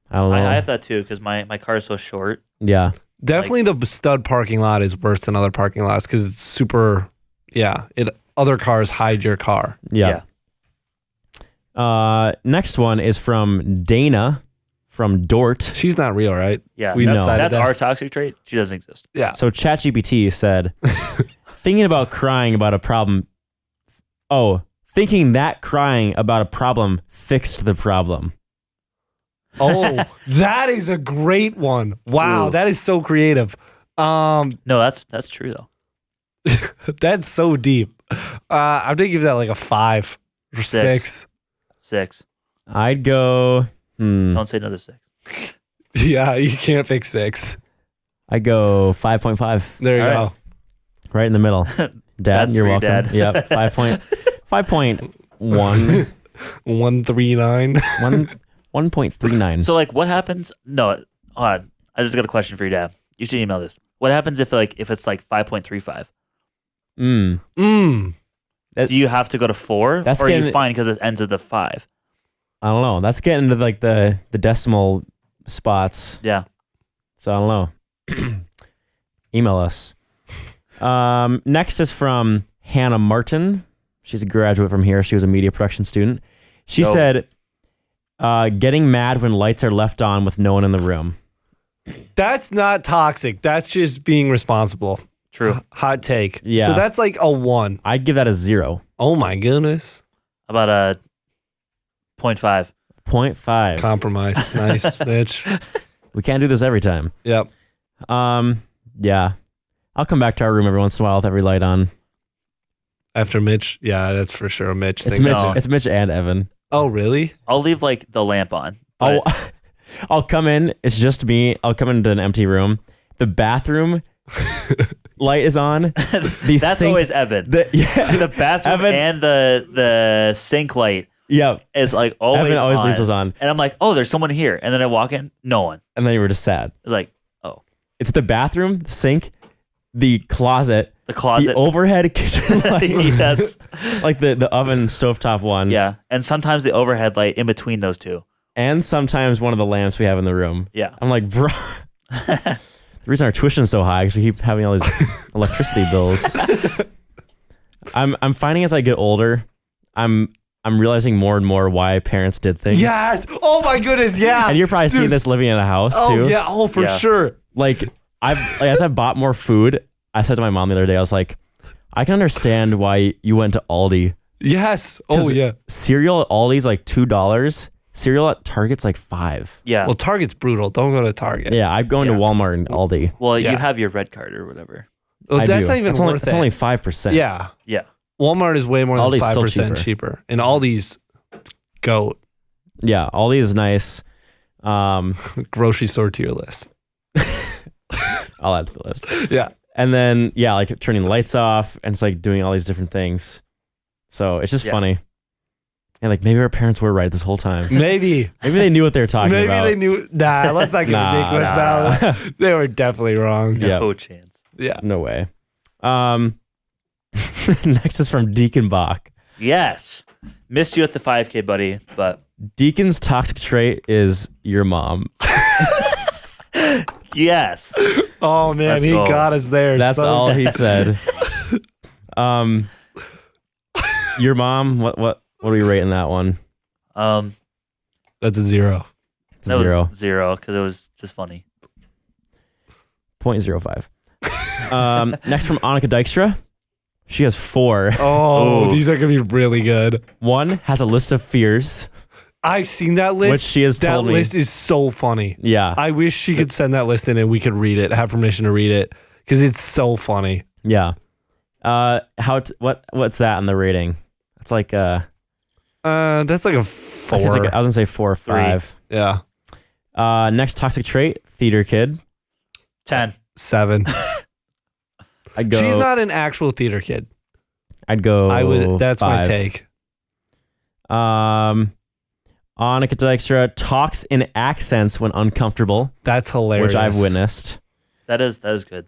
I don't know. I have that too because my car is so short. Yeah. Definitely the stud parking lot is worse than other parking lots because it's super, other cars hide your car. Yeah. Next one is from Dana from Dort. She's not real, right? Yeah. We decided that's that. our toxic trait. She doesn't exist. Yeah. So ChatGPT said, thinking that crying about a problem fixed the problem. Oh, that is a great one. Wow, that is so creative. No, that's true though. That's so deep. I'm gonna give that like a 5 or 6. 6. I'd go. Don't say no to 6. Yeah, you can't pick 6. I'd go 5.5. There you All go. right. Right in the middle. Dad, That's you're for your welcome. dad. Yep. 5.1. 139. 1.39. So like, what happens? No, hold on. I just got a question for your dad. You should email this. What happens if it's like 5.35? That- Do you have to go to 4, That's or are you getting- fine because it ends at the 5? I don't know. That's getting into like the decimal spots. Yeah. So I don't know. Email us. Next is from Hannah Martin. She's a graduate from here. She was a media production student. She Dope. said, getting mad when lights are left on with no one in the room. That's not toxic. That's just being responsible. True. Hot take. Yeah. So that's like a 1. I'd give that a 0. Oh my goodness. About a 0.5. 0.5. Compromise. Nice, bitch. We can't do this every time. Yep. Yeah. I'll come back to our room every once in a while with every light on. After Mitch. Yeah, that's for sure a Mitch It's thing. Mitch. No. It's Mitch and Evan. Oh, really? I'll leave like the lamp on. but- I'll come in. It's just me. I'll come into an empty room. The bathroom light is on. The That's sink- always Evan. yeah. The bathroom Evan- and the sink light Yeah. is like always Evan always on. leaves us on. And I'm like, oh, there's someone here. And then I walk in, no one. And then you were just sad. It's like, oh, It's the bathroom, the sink, the closet, the closet. the overhead kitchen light. Yes. Like the oven stovetop one. Yeah. And sometimes the overhead light in between those two. And sometimes one of the lamps we have in the room. Yeah. I'm like, bro. The reason our tuition's so high is we keep having all these electricity bills. I'm finding as I get older, I'm realizing more and more why parents did things. Yes. Oh my goodness. Yeah. And you're probably seeing this living in a house Oh too. yeah. Oh, for Yeah. sure. Like as I've bought more food, I said to my mom the other day, I was like, I can understand why you went to Aldi. Yes. Oh 'Cause yeah. Cereal at Aldi's like $2. Cereal at Target's like $5. Yeah. Well, Target's brutal. Don't go to Target. Yeah, I'm going to Yeah. Walmart and Aldi. well, yeah. you have your red card or whatever. Well, I that's do. not even It's worth only, it. It's only 5%. Yeah. Yeah. Walmart is way more than Aldi's still 5% cheaper. And Aldi's goat. Yeah, Aldi is nice. Grocery store to your list. I'll add to the list. Yeah. And then, yeah, like turning lights off and it's like doing all these different things. So it's just Yeah. funny. And like maybe our parents were right this whole time. Maybe. Maybe they knew what they were talking Maybe about. they knew. Nah, let's not get Nah, ridiculous now. They were definitely wrong. Yeah. No chance. Yeah. No way. Next is from Deacon Bach. Yes. Missed you at the 5K, buddy, but Deacon's toxic trait is your mom. yes. Oh man, Let's he go. got us there. That's son. all he said. Your mom, what are we rating that one? That's a 0. That 0. was 0 because it was just funny. 0.05. Next from Annika Dykstra. She has 4. Oh, Ooh. these are gonna be really good. 1 has a list of fears, I've seen that list. which she has that told me. list is so funny. Yeah. I wish she could send that list in and we could read it, have permission to read it, because it's so funny. Yeah. What's that in the rating? It's like That's like a I 4. was gonna say 4 or 5. Yeah, Next toxic trait, theater kid. 10. 7. I'd go. She's not an actual theater kid. I'd go. I would. That's 5. my take. Annika Dykstra talks in accents when uncomfortable, That's hilarious. which I've witnessed. That is good.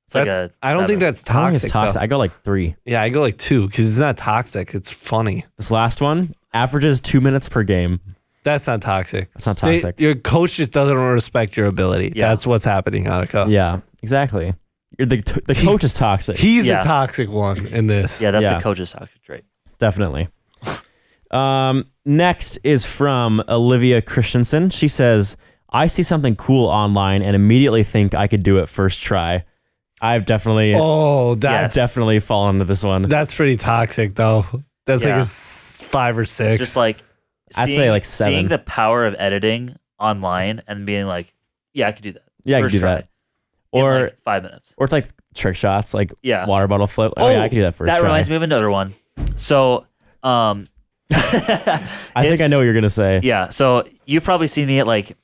It's like a. I don't think 7. that's I don't think toxic. it's toxic. though. I go like 3. Yeah, I go like 2 because it's not toxic. It's funny. This last one averages 2 minutes per game. That's not toxic. That's not toxic. Your coach just doesn't respect your ability. Yeah. That's what's happening, Annika. Yeah, exactly. The coach is toxic. He's Yeah. the toxic one in this. Yeah, that's Yeah. the coach's toxic trait. Definitely. Next is from Olivia Christensen. She says, I see something cool online and immediately think I could do it first try. I've definitely Oh, that's definitely fallen into this one. that's pretty toxic though. That's Yeah. like a 5 or 6. Just like. I'd say like 7. Seeing the power of editing online and being like, yeah, I could do that. Yeah, I could First do try. that. In Or like 5 minutes. or it's like trick shots, like Yeah. water bottle flip. Oh, yeah, I could do that first That try. reminds me of another one. So, I think I know what you're gonna say. Yeah, so you've probably seen me at like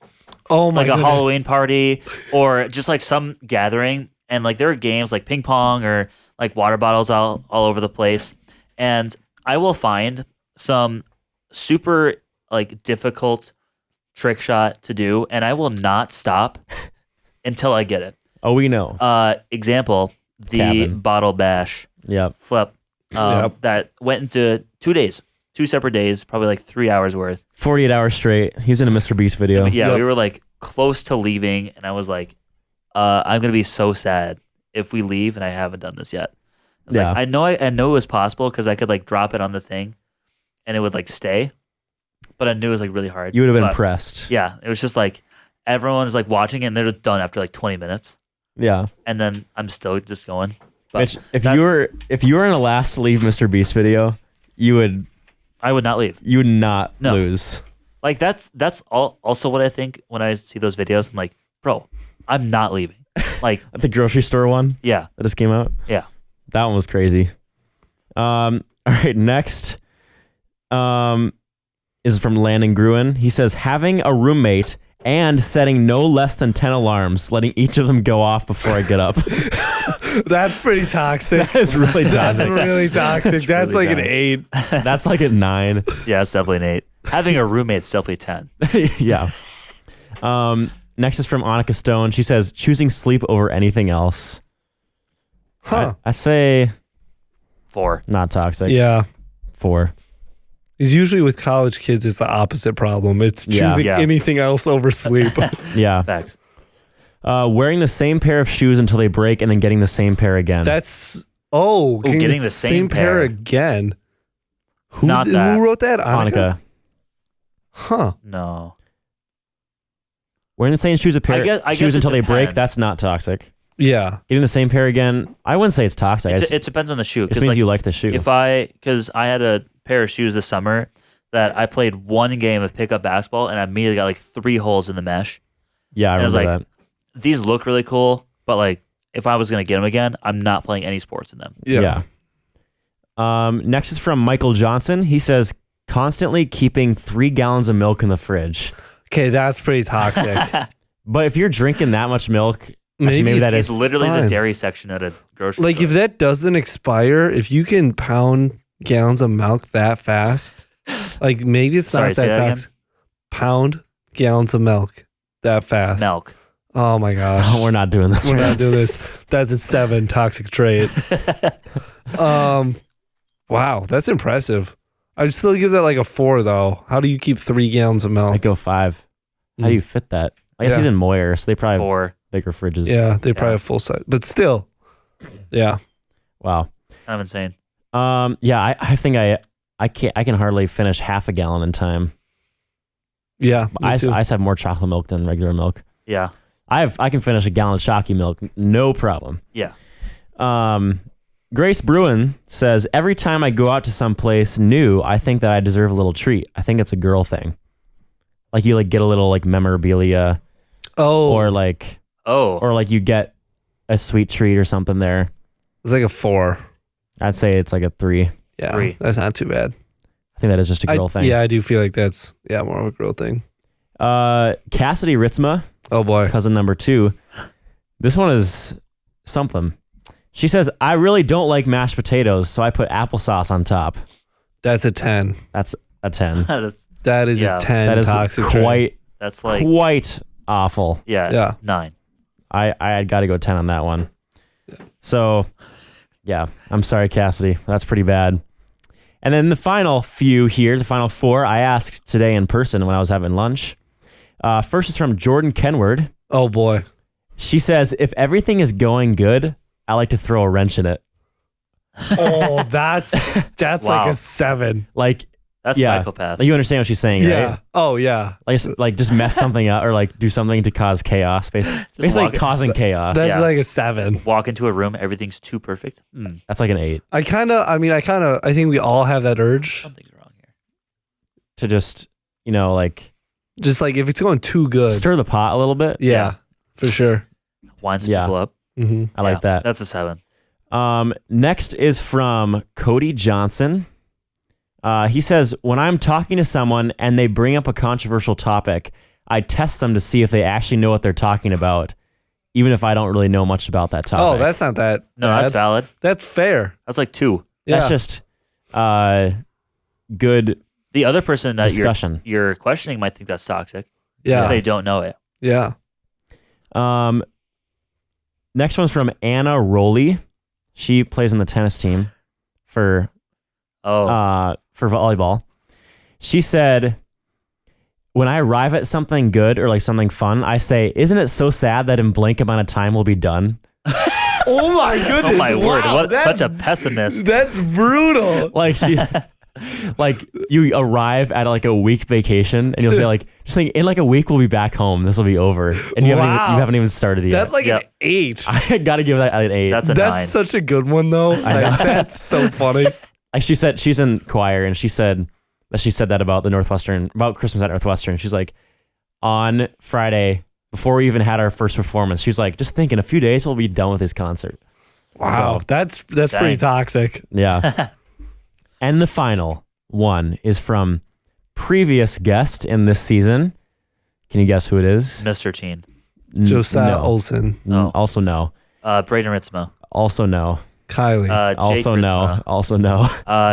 Oh my a goodness. Halloween party or just like some gathering, and like there are games like ping pong or like water bottles all over the place, and I will find some super like difficult trick shot to do, and I will not stop until I get it. Oh, we know. Example, the Cabin. bottle bash Yep. flip Yep. that went into 2 days, 2 separate days, probably like 3 hours worth. 48 hours straight. He's in a Mr. Beast video. But yeah, Yep. we were like close to leaving, and I was like, I'm gonna be so sad if we leave and I haven't done this yet. I was Yeah. like, I know it was possible because I could like drop it on the thing, and it would like stay, but I knew it was like really hard. You would have been But, impressed. Yeah, it was just like everyone's like watching it, and they're just done after like 20 minutes, Yeah. and then I'm still just going. But Mitch, if that's- you were in a last to leave Mr. Beast video, you would I would not leave. not No. lose. Like that's also what I think when I see those videos. I'm like, bro, I'm not leaving. Like, The grocery store one yeah, that just came out. yeah. That one was crazy. All right, next is from Landon Gruen. He says, having a roommate and setting no less than 10 alarms, letting each of them go off before I get up. That's pretty toxic. That is really That's toxic. really toxic. That's really like an toxic. 8. That's like at 9. Yeah, it's definitely an 8. Having a roommate's definitely 10. Yeah. Next is from Annika Stone. She says, choosing sleep over anything else. Huh. I say 4. not toxic. Yeah. 4. Is usually with college kids, it's the opposite problem. It's Yeah. choosing Yeah. anything else over sleep. Yeah. Facts. Wearing the same pair of shoes until they break and then getting the same pair again. That's getting the same pair. again. Who Not that. who wrote that? Annika? Hanukkah. Huh. No. Wearing the same shoes, I guess shoes it until they break, depends. that's not toxic. Yeah. Getting the same pair again, I wouldn't say it's toxic. It depends on the shoe. It just Because means like, you like the shoe. because I had a pair of shoes this summer that I played one game of pickup basketball, and I immediately got like 3 holes in the mesh. Yeah, I And I was remember like, that. These look really cool, but like if I was gonna get them again, I'm not playing any sports in them. Yeah. Next is from Michael Johnson. He says, constantly keeping 3 gallons of milk in the fridge. Okay, that's pretty toxic. But if you're drinking that much milk, actually, maybe that It's is. literally fine. the dairy section at a grocery Like store. if that doesn't expire, if you can pound gallons of milk that fast, like maybe it's Sorry, not say that that toxic. Pound gallons of milk that fast. milk. Oh my gosh. Oh, we're not doing this. We're right not doing this. That's a 7 toxic trait. Wow, that's impressive. I'd still give that like a 4 though. How do you keep 3 gallons of now. I milk? go 5. How do you fit that? I guess Yeah. he's in Moyer, so they probably have 4. bigger fridges. Yeah, they probably Yeah. have full size, but still, yeah. Wow. Kind of insane. Yeah, I think I can hardly finish half a gallon in time. Yeah, I me just too. have more chocolate milk than regular milk. Yeah. I can finish a gallon of chalky milk, no problem. Yeah. Grace Bruin says, every time I go out to some place new, I think that I deserve a little treat. I think it's a girl thing. Like you like get a little like memorabilia Oh, or like you get a sweet treat or something there. it's like a 4. I'd say it's like a 3. Yeah, 3. that's not too bad. I think that is just a girl thing. Yeah, I do feel like that's more of a girl thing. Cassidy Ritzma, Oh boy, cousin number 2. This one is something. She says, I really don't like mashed potatoes, so I put applesauce on top. that's a 10. That's a 10. That is Yeah, a 10. That is toxic trait. quite That's like awful. Yeah. 9. I got to go 10 on that one. So, yeah, I'm sorry, Cassidy. That's pretty bad. And then the final few here, the final 4, I asked today in person when I was having lunch. First is from Jordan Kenward. Oh boy. She says, if everything is going good, I like to throw a wrench in it. Oh, that's Wow. like a 7. Like, That's yeah, psychopath. like you understand what she's saying, Yeah. right? Oh yeah. Like just mess something up or like do something to cause chaos, basically walk it- causing chaos. That's Yeah. like a 7. Walk into a room, everything's too perfect. That's like an 8 I think we all have that urge. Something's wrong here. to just, like Just like if it's going too good. stir the pot a little bit. Yeah, for sure. Wind some Yeah. people up. Hmm. I like that. That's a 7. Next is from Cody Johnson. He says, when I'm talking to someone and they bring up a controversial topic, I test them to see if they actually know what they're talking about, even if I don't really know much about that topic. Oh, that's not that. No, bad. that's valid. That's fair. That's like 2. Yeah. That's just good The other person that discussion. you're questioning might think that's toxic Yeah. if they don't know it. Yeah. Next one's from Anna Rowley. She plays on the tennis team for volleyball. She said, when I arrive at something good or like something fun, I say, isn't it so sad that in blank amount of time we'll be done? Oh my goodness. Oh my word! Wow, What such a pessimist. That's brutal. Like she, like you arrive at like a week vacation and you'll say like, just think in like a week we'll be back home. This will be over, and you haven't even started yet. That's like Yep. an 8. I gotta give that an 8. That's a 9. That's such a good one though. Like, that's so funny. Like she said, she's in choir, and she said that about about Christmas at Northwestern. She's like, on Friday, before we even had our first performance, she's like, just think in a few days we'll be done with this concert. Wow. So- That's Dang. pretty toxic. Yeah. And the final one is from previous guest in this season. Can you guess who it is? Mr. Teen. Josiah No. Olsen. Oh. Also no. Braden Ritzmo. Also no. Kylie. Jake Also no. Ritzmo. Also no.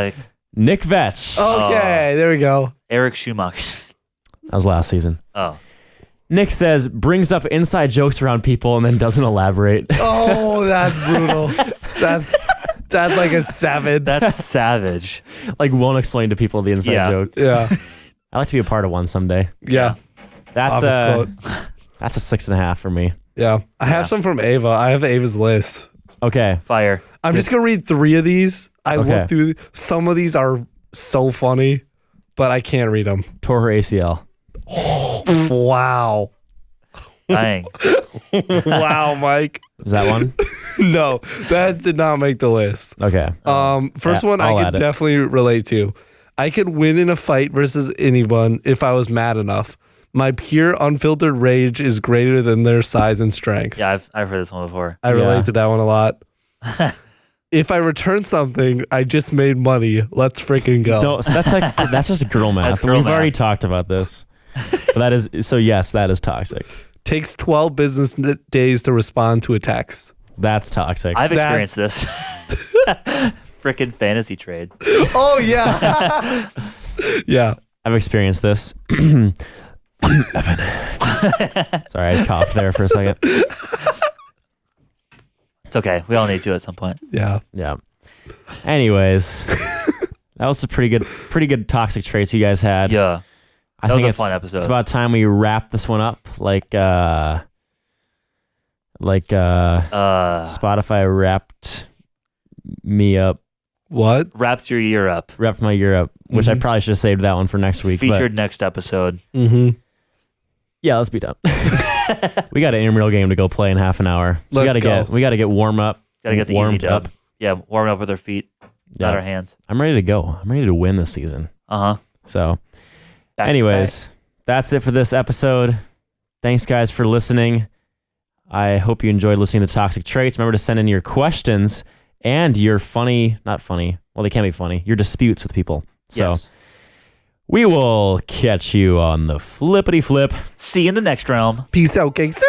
Nick Nick Vetch. Okay, there we go. Eric Schumacher. That was last season. Oh. Nick says, brings up inside jokes around people and then doesn't elaborate. Oh, that's brutal. That's like a 7. That's savage. Like won't explain to people the inside Yeah. joke. Yeah. I'd like to be a part of one someday. Yeah. That's Office a quote. that's a 6.5 for me. Yeah. I have some from Ava. I have Ava's list. Okay. Fire. I'm just going to read 3 of these. I Okay. looked through. Some of these are so funny, but I can't read them. Tore her ACL. Wow. Dang. Wow, Mike. Is that one? No, that did not make the list. Okay. First Yeah, one I'll I add could it. definitely relate to. I could win in a fight versus anyone if I was mad enough. My pure unfiltered rage is greater than their size and strength. Yeah, I've heard this one before. I relate Yeah. to that one a lot. If I return something, I just made money. Let's freaking go. No, so that's just girl math. That's girl We've already math. talk about this. But that is so yes, that is toxic. Takes 12 business days to respond to a text. That's toxic. I've That's- experienced this. Frickin' fantasy trade. Oh, yeah. Yeah. I've experienced this. Evan. Sorry, I coughed there for a second. It's okay. We all need to at some point. Yeah. Yeah. Anyways, that was a pretty good toxic traits you guys had. Yeah. I That was think a it's, fun episode. It's about time we wrap this one up. Like Spotify wrapped me up, What? Wrapped your year up. wrapped my year up, which I probably should have saved that one for next week. but- Featured next episode. Mm-hmm. yeah, let's be done. We got an intramural game to go play in half an hour. So Let's go. we gotta get warm up. Gotta get the easy warmed dub. up. Yeah, warm up with our feet, not Yeah. our hands. I'm ready to go. I'm ready to win this season. Uh-huh. So Back to anyways, that's it for this episode. Thanks guys for listening. I hope you enjoyed listening to Toxic Traits. Remember to send in your questions and your not funny, well, they can't be funny, your disputes with people. So Yes. we will catch you on the flippity flip. See you in the next realm. Peace out, gangs.